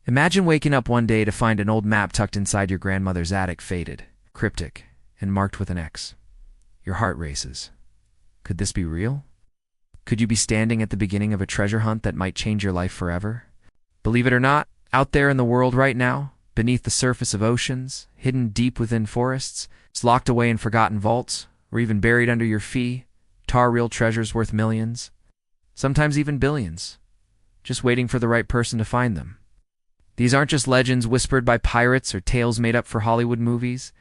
Imagine waking up one day to find an old map tucked inside your grandmother's attic, faded, cryptic, and marked with an X. Your heart races. Could this be real? Could you be standing at the beginning of a treasure hunt that might change your life forever? Believe it or not, out there in the world right now, beneath the surface of oceans, hidden deep within forests, locked away in forgotten vaults, or even buried under your feet, are real treasures worth millions, sometimes even billions, just waiting for the right person to find them. These aren't just legends whispered by pirates or tales made up for Hollywood movies.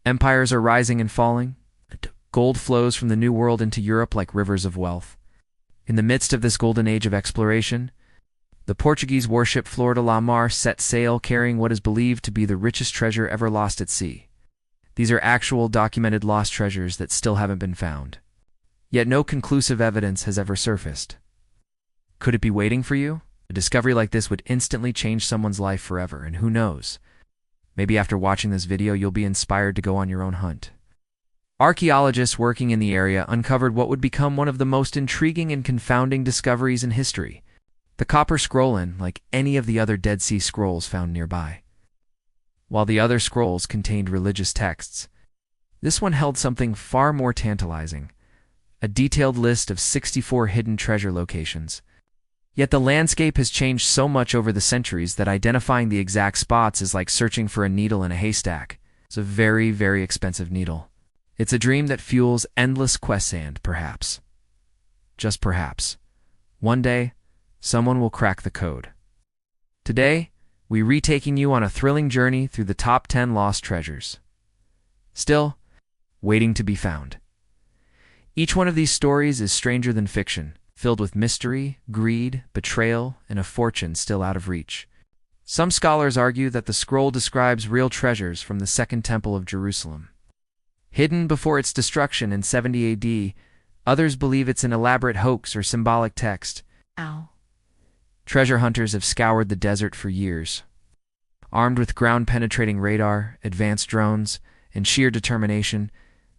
Empires are rising and falling. Gold flows from the New World into Europe like rivers of wealth. In the midst of this golden age of exploration, the Portuguese warship Flor de la Mar set sail carrying what is believed to be the richest treasure ever lost at sea. These are actual documented lost treasures that still haven't been found. Yet no conclusive evidence has ever surfaced. Could it be waiting for you? A discovery like this would instantly change someone's life forever, and who knows? Maybe after watching this video, you'll be inspired to go on your own hunt. Archaeologists working in the area uncovered what would become one of the most intriguing and confounding discoveries in history. The copper scroll, like any of the other Dead Sea Scrolls found nearby. While the other scrolls contained religious texts, this one held something far more tantalizing: a detailed list of 64 hidden treasure locations. Yet the landscape has changed so much over the centuries that identifying the exact spots is like searching for a needle in a haystack. It's a very, very expensive needle. It's a dream that fuels endless quests and, perhaps, just perhaps, one day, someone will crack the code. Today, we're retaking you on a thrilling journey through the top 10 lost treasures, still waiting to be found. Each one of these stories is stranger than fiction, filled with mystery, greed, betrayal, and a fortune still out of reach. Some scholars argue that the scroll describes real treasures from the Second Temple of Jerusalem. Hidden before its destruction in 70 AD, others believe it's an elaborate hoax or symbolic text. Treasure hunters have scoured the desert for years. Armed with ground-penetrating radar, advanced drones, and sheer determination,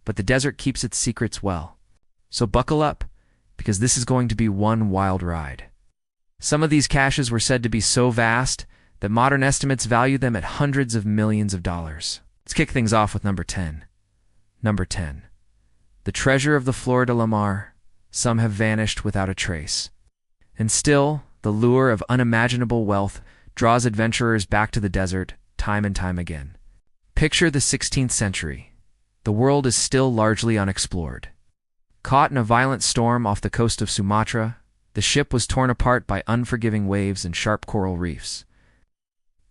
but the desert keeps its secrets well. So buckle up, because this is going to be one wild ride. Some of these caches were said to be so vast that modern estimates value them at hundreds of millions of dollars. Let's kick things off with number 10. Number 10. The treasure of the Flor de la Mar. Some have vanished without a trace. And still, the lure of unimaginable wealth draws adventurers back to the desert time and time again. Picture the 16th century. The world is still largely unexplored. Caught in a violent storm off the coast of Sumatra, the ship was torn apart by unforgiving waves and sharp coral reefs.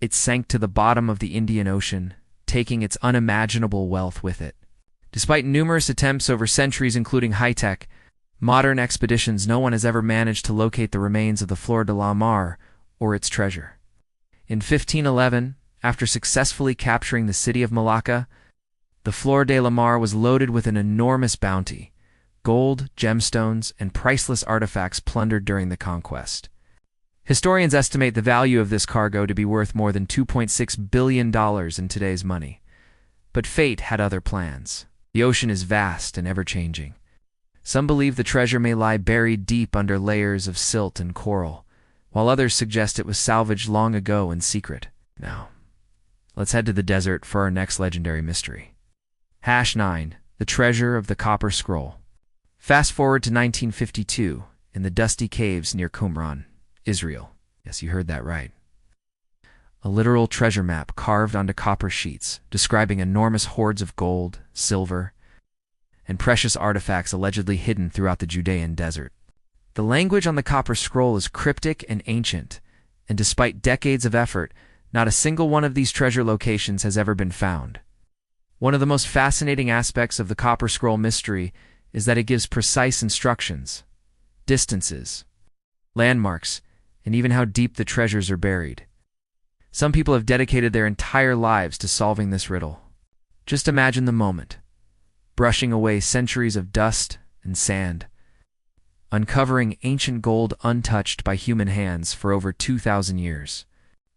It sank to the bottom of the Indian Ocean, taking its unimaginable wealth with it. Despite numerous attempts over centuries, including high-tech, modern expeditions, no one has ever managed to locate the remains of the Flor de la Mar or its treasure. In 1511, after successfully capturing the city of Malacca, the Flor de la Mar was loaded with an enormous bounty: gold, gemstones, and priceless artifacts plundered during the conquest. Historians estimate the value of this cargo to be worth more than $2.6 billion in today's money. But fate had other plans. The ocean is vast and ever-changing. Some believe the treasure may lie buried deep under layers of silt and coral, while others suggest it was salvaged long ago in secret. Now, let's head to the desert for our next legendary mystery. #9. The treasure of the Copper Scroll. Fast forward to 1952, in the dusty caves near Qumran, Israel. Yes, you heard that right. A literal treasure map carved onto copper sheets, describing enormous hoards of gold, silver, and precious artifacts allegedly hidden throughout the Judean desert. The language on the copper scroll is cryptic and ancient, and despite decades of effort, not a single one of these treasure locations has ever been found. One of the most fascinating aspects of the Copper Scroll mystery is that it gives precise instructions, distances, landmarks, and even how deep the treasures are buried. Some people have dedicated their entire lives to solving this riddle. Just imagine the moment: brushing away centuries of dust and sand, uncovering ancient gold untouched by human hands for over 2,000 years.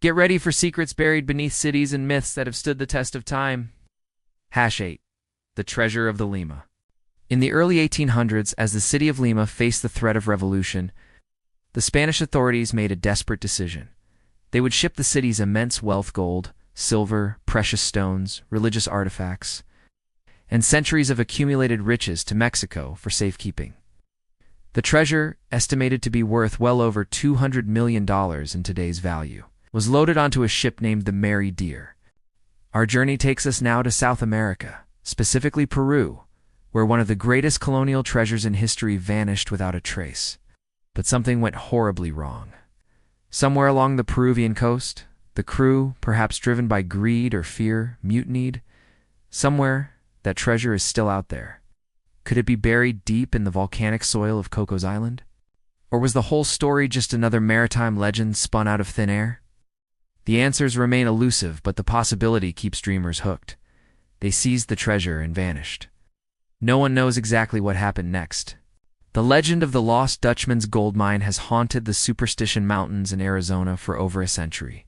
Get ready for secrets buried beneath cities and myths that have stood the test of time. #8. The Treasure of the Lima. In the early 1800s, as the city of Lima faced the threat of revolution, the Spanish authorities made a desperate decision: They would ship the city's immense wealth, gold, silver, precious stones, religious artifacts, and centuries of accumulated riches to Mexico for safekeeping. The treasure, estimated to be worth well over $200 million in today's value, was loaded onto a ship named the Mary Deer. Our journey takes us now to South America, specifically Peru, where one of the greatest colonial treasures in history vanished without a trace. But something went horribly wrong. Somewhere along the Peruvian coast, the crew, perhaps driven by greed or fear, mutinied. Somewhere, that treasure is still out there. Could it be buried deep in the volcanic soil of Cocos Island? Or was the whole story just another maritime legend spun out of thin air? The answers remain elusive, but the possibility keeps dreamers hooked. They seized the treasure and vanished. No one knows exactly what happened next. The legend of the Lost Dutchman's gold mine has haunted the Superstition Mountains in Arizona for over a century,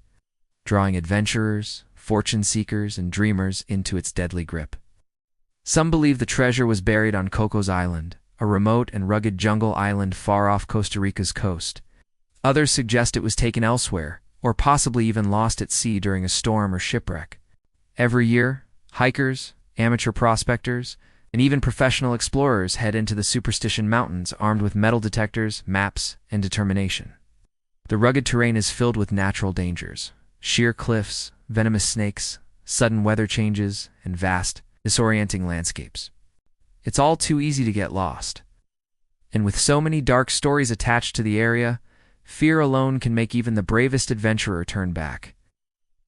drawing adventurers, fortune seekers, and dreamers into its deadly grip. Some believe the treasure was buried on Cocos Island, a remote and rugged jungle island far off Costa Rica's coast. Others suggest it was taken elsewhere, or possibly even lost at sea during a storm or shipwreck. Every year, hikers, amateur prospectors, and even professional explorers head into the Superstition Mountains armed with metal detectors, maps, and determination. The rugged terrain is filled with natural dangers: sheer cliffs, venomous snakes, sudden weather changes, and vast, disorienting landscapes. It's all too easy to get lost. And with so many dark stories attached to the area, fear alone can make even the bravest adventurer turn back.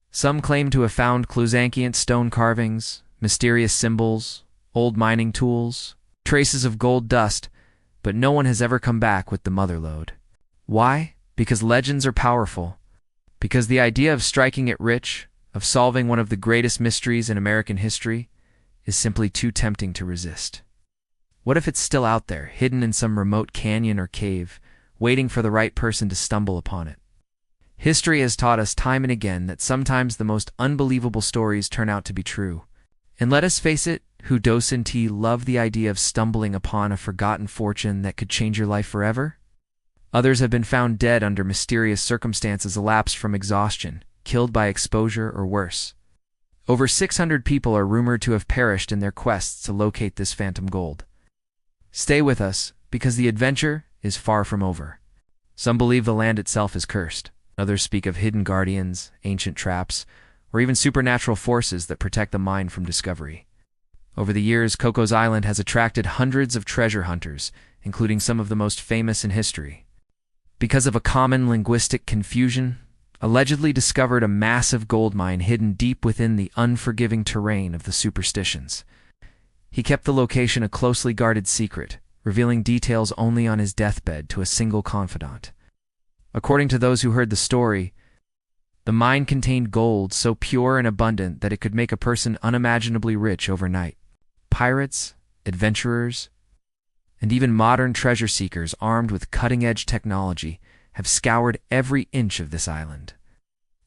Some claim to have found clues: ancient stone carvings, mysterious symbols, old mining tools, traces of gold dust, but no one has ever come back with the motherlode. Why? Because legends are powerful. Because the idea of striking it rich, of solving one of the greatest mysteries in American history, is simply too tempting to resist. What if it's still out there, hidden in some remote canyon or cave, waiting for the right person to stumble upon it? History has taught us time and again that sometimes the most unbelievable stories turn out to be true. And let us face it, who docenti love the idea of stumbling upon a forgotten fortune that could change your life forever? Others have been found dead under mysterious circumstances, elapsed from exhaustion, killed by exposure, or worse. Over 600 people are rumored to have perished in their quests to locate this phantom gold. Stay with us, because the adventure is far from over. Some believe the land itself is cursed. Others speak of hidden guardians, ancient traps, or even supernatural forces that protect the mine from discovery. Over the years, Cocos Island has attracted hundreds of treasure hunters, including some of the most famous in history. Because of a common linguistic confusion, allegedly discovered a massive gold mine hidden deep within the unforgiving terrain of the Superstitions. He kept the location a closely guarded secret, revealing details only on his deathbed to a single confidant. According to those who heard the story, the mine contained gold so pure and abundant that it could make a person unimaginably rich overnight. Pirates, adventurers, and even modern treasure seekers armed with cutting-edge technology have scoured every inch of this island.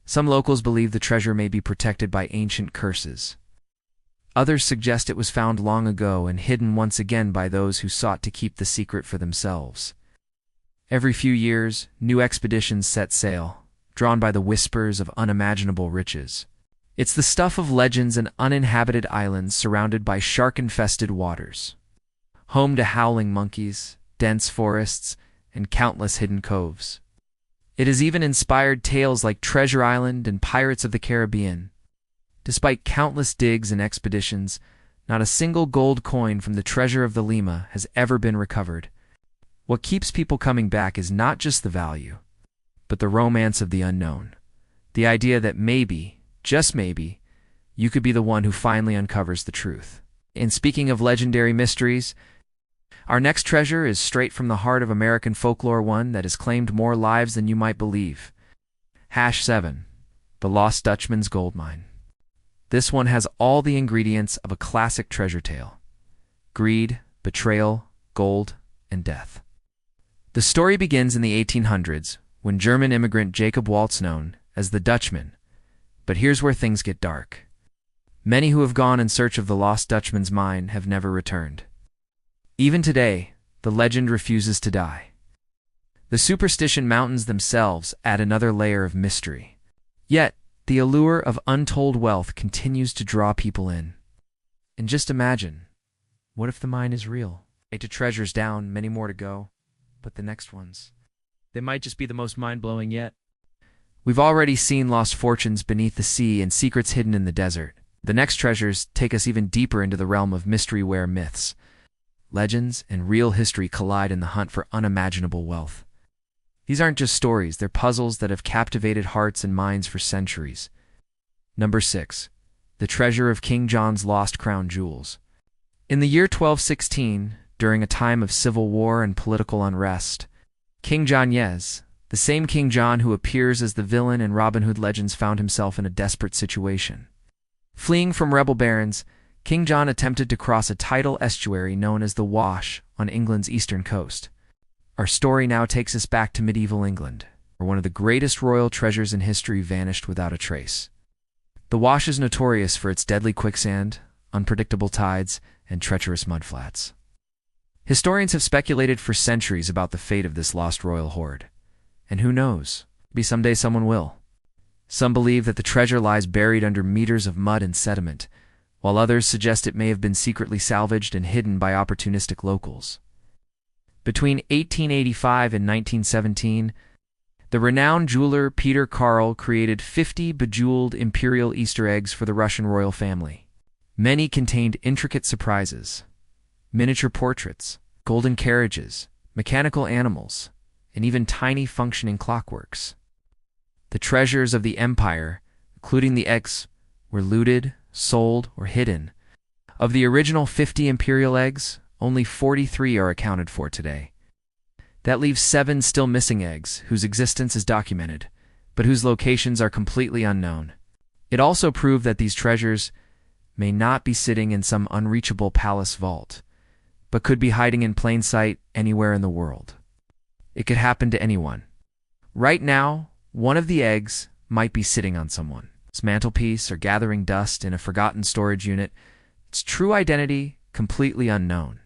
Some locals believe the treasure may be protected by ancient curses. Others suggest it was found long ago and hidden once again by those who sought to keep the secret for themselves. Every few years, new expeditions set sail, drawn by the whispers of unimaginable riches. It's the stuff of legends and uninhabited islands surrounded by shark-infested waters, home to howling monkeys, dense forests, and countless hidden coves. It has even inspired tales like Treasure Island and Pirates of the Caribbean. Despite countless digs and expeditions, not a single gold coin from the Treasure of the Lima has ever been recovered. What keeps people coming back is not just the value, but the romance of the unknown. The idea that maybe, just maybe, you could be the one who finally uncovers the truth. And speaking of legendary mysteries, our next treasure is straight from the heart of American folklore, one that has claimed more lives than you might believe. #7. The Lost Dutchman's Gold Mine. This one has all the ingredients of a classic treasure tale: greed, betrayal, gold, and death. The story begins in the 1800s, when German immigrant Jacob Waltz, known as the Dutchman. But here's where things get dark. Many who have gone in search of the Lost Dutchman's mine have never returned. Even today, the legend refuses to die. The Superstition Mountains themselves add another layer of mystery. Yet, the allure of untold wealth continues to draw people in. And just imagine, what if the mine is real? 8 treasures down, many more to go. But the next ones, they might just be the most mind-blowing yet. We've already seen lost fortunes beneath the sea and secrets hidden in the desert. The next treasures take us even deeper into the realm of mystery-ware myths. Legends and real history collide in the hunt for unimaginable wealth. These aren't just stories, they're puzzles that have captivated hearts and minds for centuries. Number 6. The Treasure of King John's Lost Crown Jewels. In the year 1216, during a time of civil war and political unrest, King John Yes, the same King John who appears as the villain in Robin Hood legends, found himself in a desperate situation. Fleeing from rebel barons, King John attempted to cross a tidal estuary known as the Wash on England's eastern coast. Our story now takes us back to medieval England, where one of the greatest royal treasures in history vanished without a trace. The Wash is notorious for its deadly quicksand, unpredictable tides, and treacherous mudflats. Historians have speculated for centuries about the fate of this lost royal hoard. And who knows, maybe someday someone will. Some believe that the treasure lies buried under meters of mud and sediment, while others suggest it may have been secretly salvaged and hidden by opportunistic locals. Between 1885 and 1917, the renowned jeweler Peter Carl created 50 bejeweled imperial Easter eggs for the Russian royal family. Many contained intricate surprises, miniature portraits, golden carriages, mechanical animals, and even tiny functioning clockworks. The treasures of the empire, including the eggs, were looted, sold, or hidden. Of the original 50 imperial eggs, only 43 are accounted for today. That leaves 7 still missing eggs, whose existence is documented, but whose locations are completely unknown. It also proved that these treasures may not be sitting in some unreachable palace vault, but could be hiding in plain sight anywhere in the world. It could happen to anyone. Right now, one of the eggs might be sitting on someone's mantelpiece or gathering dust in a forgotten storage unit, its true identity completely unknown.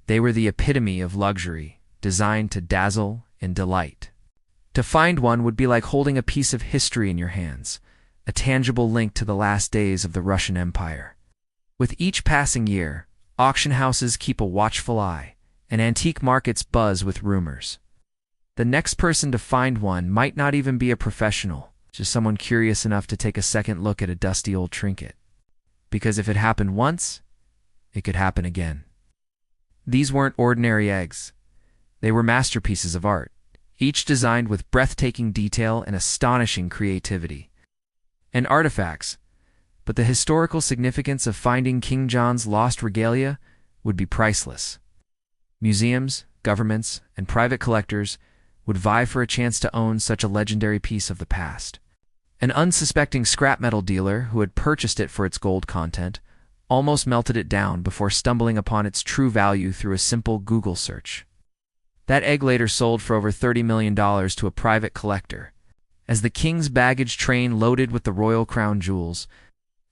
They were the epitome of luxury, designed to dazzle and delight. To find one would be like holding a piece of history in your hands, a tangible link to the last days of the Russian Empire. With each passing year, auction houses keep a watchful eye, and antique markets buzz with rumors. The next person to find one might not even be a professional, just someone curious enough to take a second look at a dusty old trinket. Because if it happened once, it could happen again. These weren't ordinary eggs. They were masterpieces of art, each designed with breathtaking detail and astonishing creativity. And artifacts, but the historical significance of finding King John's lost regalia would be priceless. Museums, governments, and private collectors would vie for a chance to own such a legendary piece of the past. An unsuspecting scrap metal dealer who had purchased it for its gold content almost melted it down before stumbling upon its true value through a simple Google search. That egg later sold for over $30 million to a private collector. As the king's baggage train loaded with the royal crown jewels,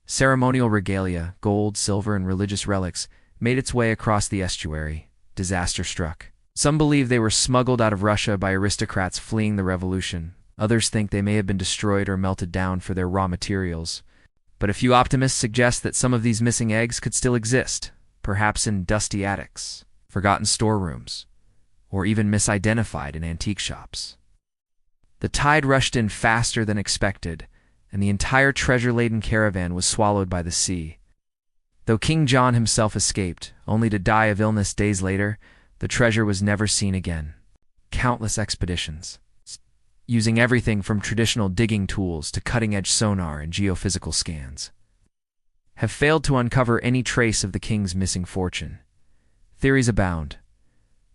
ceremonial regalia, gold, silver, and religious relics made its way across the estuary, disaster struck. Some believe they were smuggled out of Russia by aristocrats fleeing the revolution. Others think they may have been destroyed or melted down for their raw materials. But a few optimists suggest that some of these missing eggs could still exist, perhaps in dusty attics, forgotten storerooms, or even misidentified in antique shops. The tide rushed in faster than expected, and the entire treasure-laden caravan was swallowed by the sea. Though King John himself escaped, only to die of illness days later, the treasure was never seen again. Countless expeditions, using everything from traditional digging tools to cutting-edge sonar and geophysical scans, have failed to uncover any trace of the king's missing fortune. Theories abound.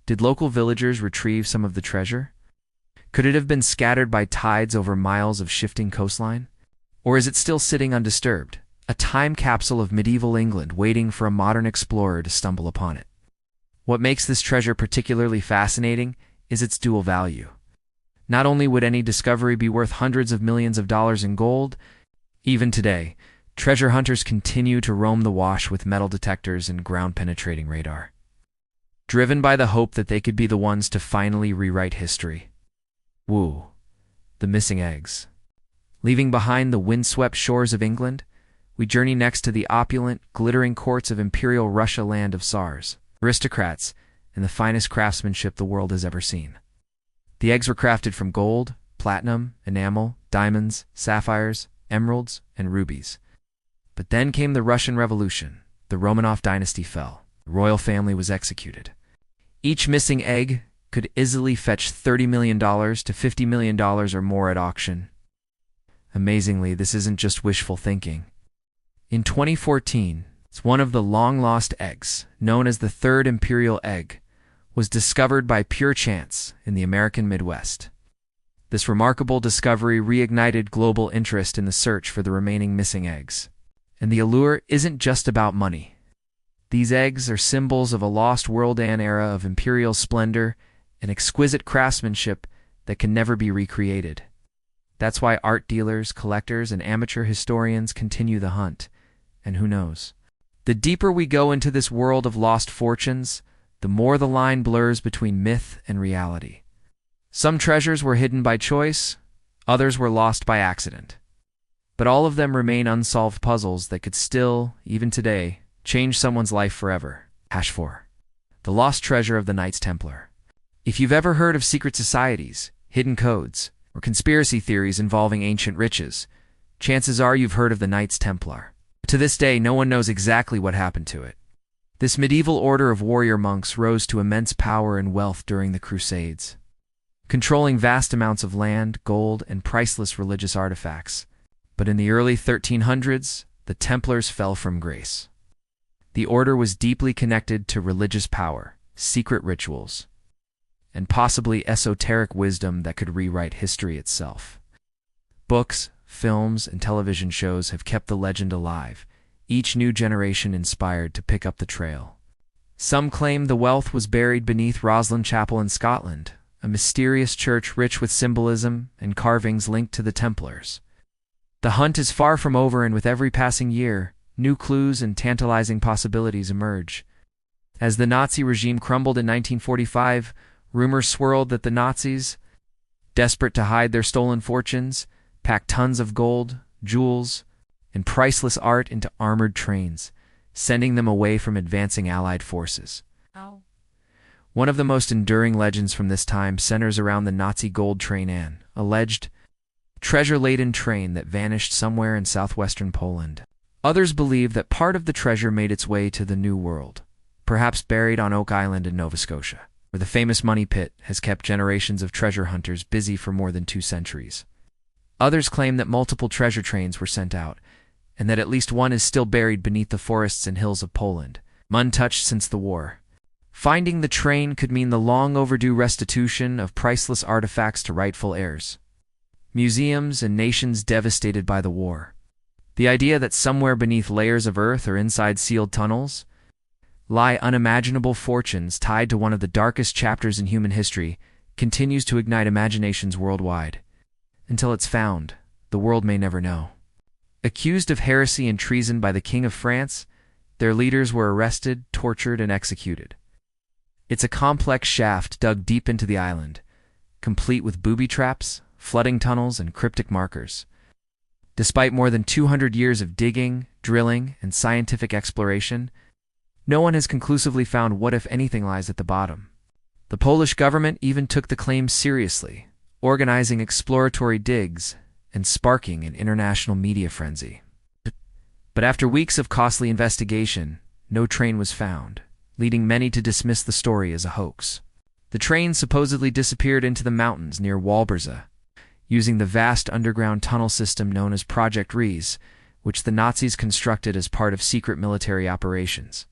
Did local villagers retrieve some of the treasure? Could it have been scattered by tides over miles of shifting coastline? Or is it still sitting undisturbed, a time capsule of medieval England waiting for a modern explorer to stumble upon it? What makes this treasure particularly fascinating is its dual value. Not only would any discovery be worth hundreds of millions of dollars in gold, even today, treasure hunters continue to roam the Wash with metal detectors and ground-penetrating radar, driven by the hope that they could be the ones to finally rewrite history. Woo, the missing eggs. Leaving behind the windswept shores of England, we journey next to the opulent, glittering courts of Imperial Russia, land of Tsars, aristocrats, and the finest craftsmanship the world has ever seen. The eggs were crafted from gold, platinum, enamel, diamonds, sapphires, emeralds, and rubies. But then came the Russian Revolution. The Romanov dynasty fell. The royal family was executed. Each missing egg could easily fetch $30 million to $50 million or more at auction. Amazingly, this isn't just wishful thinking. In 2014, one of the long-lost eggs, known as the third imperial egg, was discovered by pure chance in the American Midwest. This remarkable discovery reignited global interest in the search for the remaining missing eggs. And the allure isn't just about money. These eggs are symbols of a lost world, an era of imperial splendor and exquisite craftsmanship that can never be recreated. That's why art dealers, collectors, and amateur historians continue the hunt. And who knows? The deeper we go into this world of lost fortunes, the more the line blurs between myth and reality. Some treasures were hidden by choice, others were lost by accident. But all of them remain unsolved puzzles that could still, even today, change someone's life forever. #4. The Lost Treasure of the Knights Templar. If you've ever heard of secret societies, hidden codes, or conspiracy theories involving ancient riches, chances are you've heard of the Knights Templar. To this day, no one knows exactly what happened to it. This medieval order of warrior monks rose to immense power and wealth during the Crusades, controlling vast amounts of land, gold, and priceless religious artifacts. But in the early 1300s, the Templars fell from grace. The order was deeply connected to religious power, secret rituals, and possibly esoteric wisdom that could rewrite history itself. Books, films, and television shows have kept the legend alive, each new generation inspired to pick up the trail. Some claim the wealth was buried beneath Roslin Chapel in Scotland, a mysterious church rich with symbolism and carvings linked to the Templars. The hunt is far from over, and with every passing year, new clues and tantalizing possibilities emerge. As the Nazi regime crumbled in 1945, rumors swirled that the Nazis, desperate to hide their stolen fortunes, packed tons of gold, jewels, and priceless art into armored trains, sending them away from advancing Allied forces. One of the most enduring legends from this time centers around the Nazi gold train, an alleged treasure-laden train that vanished somewhere in southwestern Poland. Others believe that part of the treasure made its way to the New World, perhaps buried on Oak Island in Nova Scotia, where the famous Money Pit has kept generations of treasure hunters busy for more than 2 centuries. Others claim that multiple treasure trains were sent out, and that at least one is still buried beneath the forests and hills of Poland, untouched since the war. Finding the train could mean the long-overdue restitution of priceless artifacts to rightful heirs. Museums and nations devastated by the war. The idea that somewhere beneath layers of earth or inside sealed tunnels lie unimaginable fortunes tied to one of the darkest chapters in human history continues to ignite imaginations worldwide. Until it's found, the world may never know. Accused of heresy and treason by the King of France, their leaders were arrested, tortured, and executed. It's a complex shaft dug deep into the island, complete with booby traps, flooding tunnels, and cryptic markers. Despite more than 200 years of digging, drilling, and scientific exploration, no one has conclusively found what, if anything, lies at the bottom. The Polish government even took the claims seriously, organizing exploratory digs and sparking an international media frenzy. But after weeks of costly investigation, no train was found, leading many to dismiss the story as a hoax. The train supposedly disappeared into the mountains near Walberza, using the vast underground tunnel system known as Project Rees, which the Nazis constructed as part of secret military operations.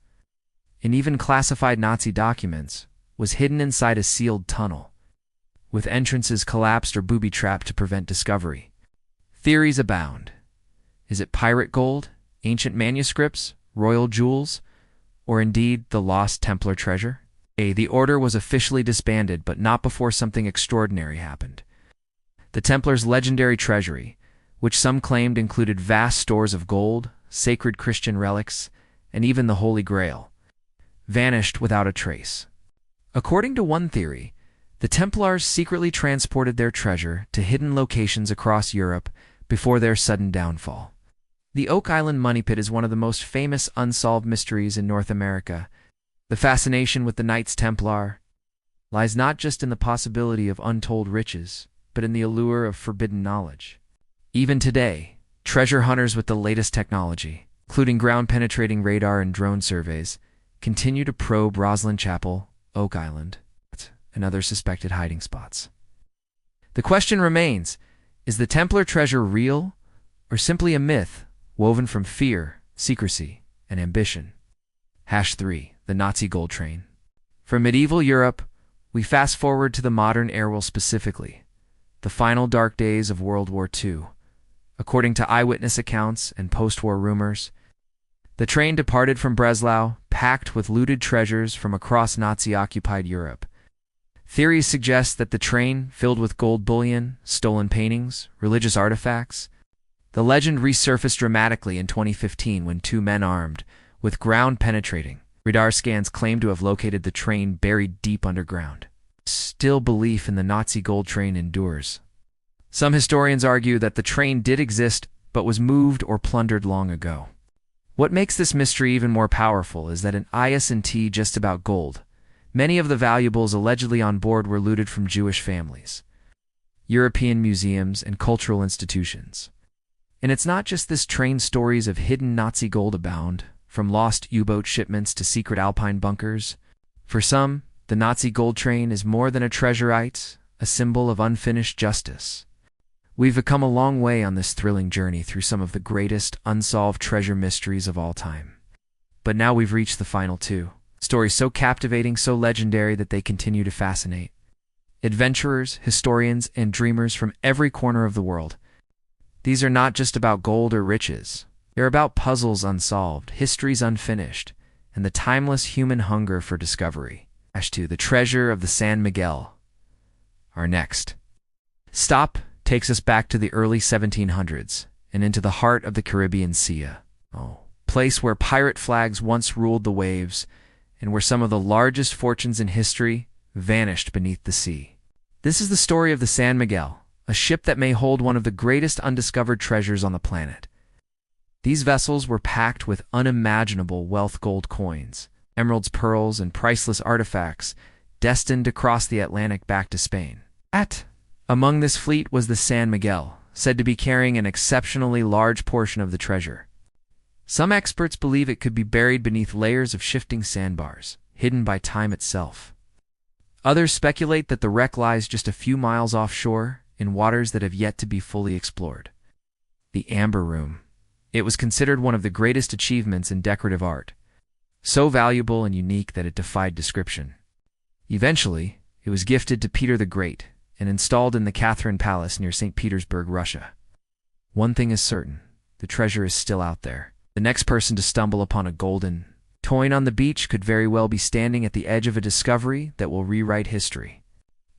In even classified Nazi documents, was hidden inside a sealed tunnel, with entrances collapsed or booby-trapped to prevent discovery. Theories abound. Is it pirate gold, ancient manuscripts, royal jewels, or indeed the lost Templar treasure? The order was officially disbanded, but not before something extraordinary happened. The Templars' legendary treasury, which some claimed included vast stores of gold, sacred Christian relics, and even the Holy Grail, vanished without a trace. According to one theory, the Templars secretly transported their treasure to hidden locations across Europe, before their sudden downfall. The Oak Island Money Pit is one of the most famous unsolved mysteries in North America. The fascination with the Knights Templar lies not just in the possibility of untold riches, but in the allure of forbidden knowledge. Even today, treasure hunters with the latest technology, including ground-penetrating radar and drone surveys, continue to probe Roslyn Chapel, Oak Island, and other suspected hiding spots. The question remains, is the Templar treasure real, or simply a myth woven from fear, secrecy, and ambition? #3. The Nazi Gold Train. From medieval Europe, we fast forward to the modern era, specifically the final dark days of World War II. According to eyewitness accounts and post-war rumors, the train departed from Breslau, packed with looted treasures from across Nazi-occupied Europe. Theories suggest that the train, filled with gold bullion, stolen paintings, religious artifacts. The legend resurfaced dramatically in 2015 when two men armed with ground-penetrating radar scans claimed to have located the train buried deep underground. Still, belief in the Nazi gold train endures. Some historians argue that the train did exist but was moved or plundered long ago. What makes this mystery even more powerful is that it isn't just about gold. Many of the valuables allegedly on board were looted from Jewish families, European museums, and cultural institutions. And it's not just this train. Stories of hidden Nazi gold abound, from lost U-boat shipments to secret Alpine bunkers. For some, the Nazi gold train is more than a treasurite, a symbol of unfinished justice. We've come a long way on this thrilling journey through some of the greatest unsolved treasure mysteries of all time. But now we've reached the final two. Stories so captivating, so legendary that they continue to fascinate adventurers, historians, and dreamers from every corner of the world. These are not just about gold or riches. They're about puzzles unsolved, histories unfinished, and the timeless human hunger for discovery. #2. The Treasure of the San Miguel. Our next stop takes us back to the early 1700s and into the heart of the Caribbean Sea. Place where pirate flags once ruled the waves and where some of the largest fortunes in history vanished beneath the sea. This is the story of the San Miguel, a ship that may hold one of the greatest undiscovered treasures on the planet. These vessels were packed with unimaginable wealth: gold coins, emeralds, pearls, and priceless artifacts destined to cross the Atlantic back to Spain. Among this fleet was the San Miguel, said to be carrying an exceptionally large portion of the treasure. Some experts believe it could be buried beneath layers of shifting sandbars, hidden by time itself. Others speculate that the wreck lies just a few miles offshore, in waters that have yet to be fully explored. The Amber Room. It was considered one of the greatest achievements in decorative art, so valuable and unique that it defied description. Eventually, it was gifted to Peter the Great and installed in the Catherine Palace near St. Petersburg, Russia. One thing is certain, the treasure is still out there. The next person to stumble upon a golden coin on the beach could very well be standing at the edge of a discovery that will rewrite history.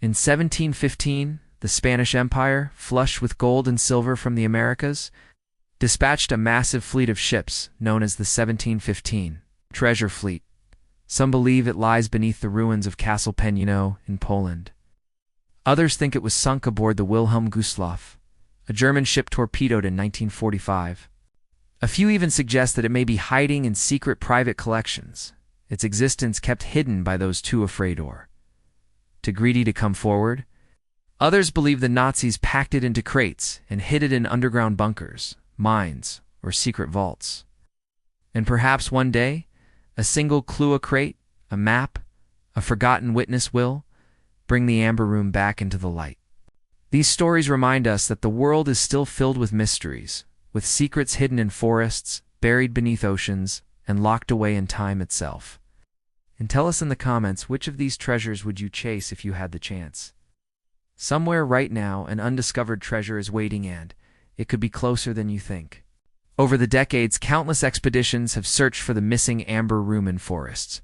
In 1715, the Spanish Empire, flush with gold and silver from the Americas, dispatched a massive fleet of ships known as the 1715 Treasure Fleet. Some believe it lies beneath the ruins of Castle Penjino in Poland. Others think it was sunk aboard the Wilhelm Gustloff, a German ship torpedoed in 1945. A few even suggest that it may be hiding in secret private collections, its existence kept hidden by those too afraid or too greedy to come forward. Others believe the Nazis packed it into crates and hid it in underground bunkers, mines, or secret vaults. And perhaps one day, a single clue, a crate, a map, a forgotten witness will bring the Amber Room back into the light. These stories remind us that the world is still filled with mysteries, with secrets hidden in forests, buried beneath oceans, and locked away in time itself. And tell us in the comments, which of these treasures would you chase if you had the chance? Somewhere right now, an undiscovered treasure is waiting, and it could be closer than you think. Over the decades, countless expeditions have searched for the missing Amber Room in forests,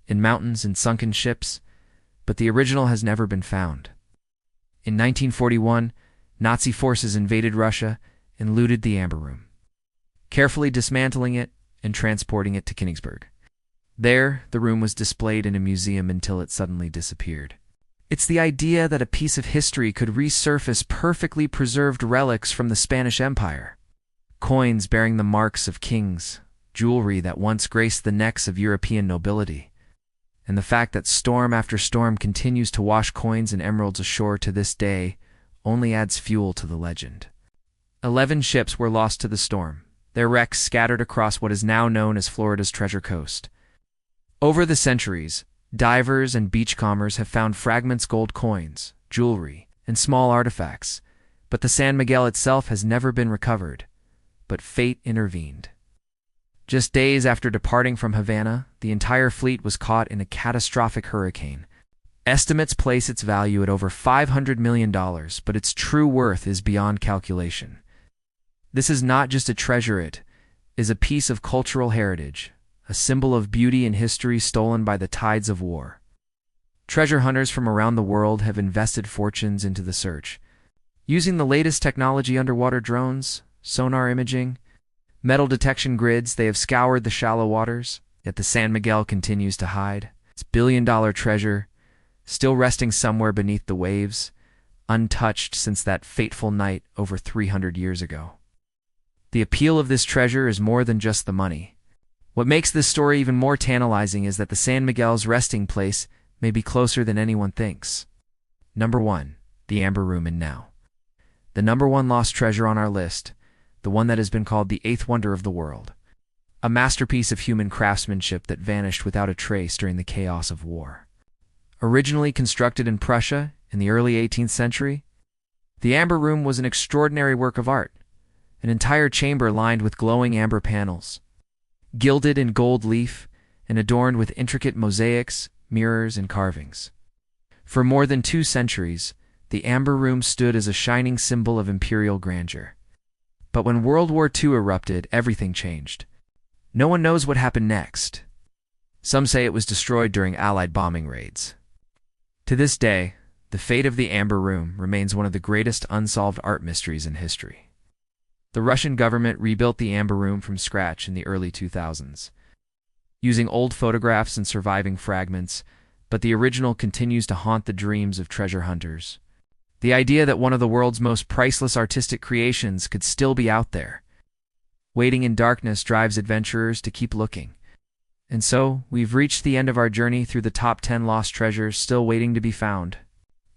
in mountains, and sunken ships, but the original has never been found. In 1941, Nazi forces invaded Russia and looted the Amber Room, carefully dismantling it and transporting it to Königsberg. There, the room was displayed in a museum until it suddenly disappeared. It's the idea that a piece of history could resurface perfectly preserved relics from the Spanish Empire. Coins bearing the marks of kings, jewelry that once graced the necks of European nobility, and the fact that storm after storm continues to wash coins and emeralds ashore to this day only adds fuel to the legend. 11 ships were lost to the storm, their wrecks scattered across what is now known as Florida's Treasure Coast. Over the centuries, divers and beachcombers have found fragments, gold coins, jewelry, and small artifacts, but the San Miguel itself has never been recovered. But fate intervened. Just days after departing from Havana, the entire fleet was caught in a catastrophic hurricane. Estimates place its value at over $500 million, but its true worth is beyond calculation. This is not just a treasure, it is a piece of cultural heritage, a symbol of beauty and history stolen by the tides of war. Treasure hunters from around the world have invested fortunes into the search. Using the latest technology, underwater drones, sonar imaging, metal detection grids, they have scoured the shallow waters, yet the San Miguel continues to hide. Its billion-dollar treasure, still resting somewhere beneath the waves, untouched since that fateful night over 300 years ago. The appeal of this treasure is more than just the money. What makes this story even more tantalizing is that the San Miguel's resting place may be closer than anyone thinks. Number 1. The Amber Room in Now. The number 1 lost treasure on our list, the one that has been called the 8th wonder of the world. A masterpiece of human craftsmanship that vanished without a trace during the chaos of war. Originally constructed in Prussia in the early 18th century, the Amber Room was an extraordinary work of art, an entire chamber lined with glowing amber panels, gilded in gold leaf and adorned with intricate mosaics, mirrors, and carvings. For more than 2 centuries, the Amber Room stood as a shining symbol of imperial grandeur. But when World War II erupted, everything changed. No one knows what happened next. Some say it was destroyed during Allied bombing raids. To this day, the fate of the Amber Room remains one of the greatest unsolved art mysteries in history. The Russian government rebuilt the Amber Room from scratch in the early 2000s, using old photographs and surviving fragments, but the original continues to haunt the dreams of treasure hunters. The idea that one of the world's most priceless artistic creations could still be out there, waiting in darkness, drives adventurers to keep looking. And so, we've reached the end of our journey through the top 10 lost treasures still waiting to be found.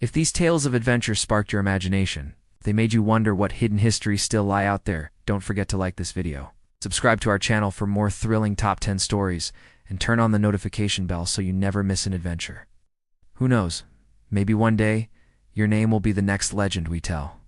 If these tales of adventure sparked your imagination, if they made you wonder what hidden histories still lie out there, don't forget to like this video. Subscribe to our channel for more thrilling top 10 stories, and turn on the notification bell so you never miss an adventure. Who knows, maybe one day, your name will be the next legend we tell.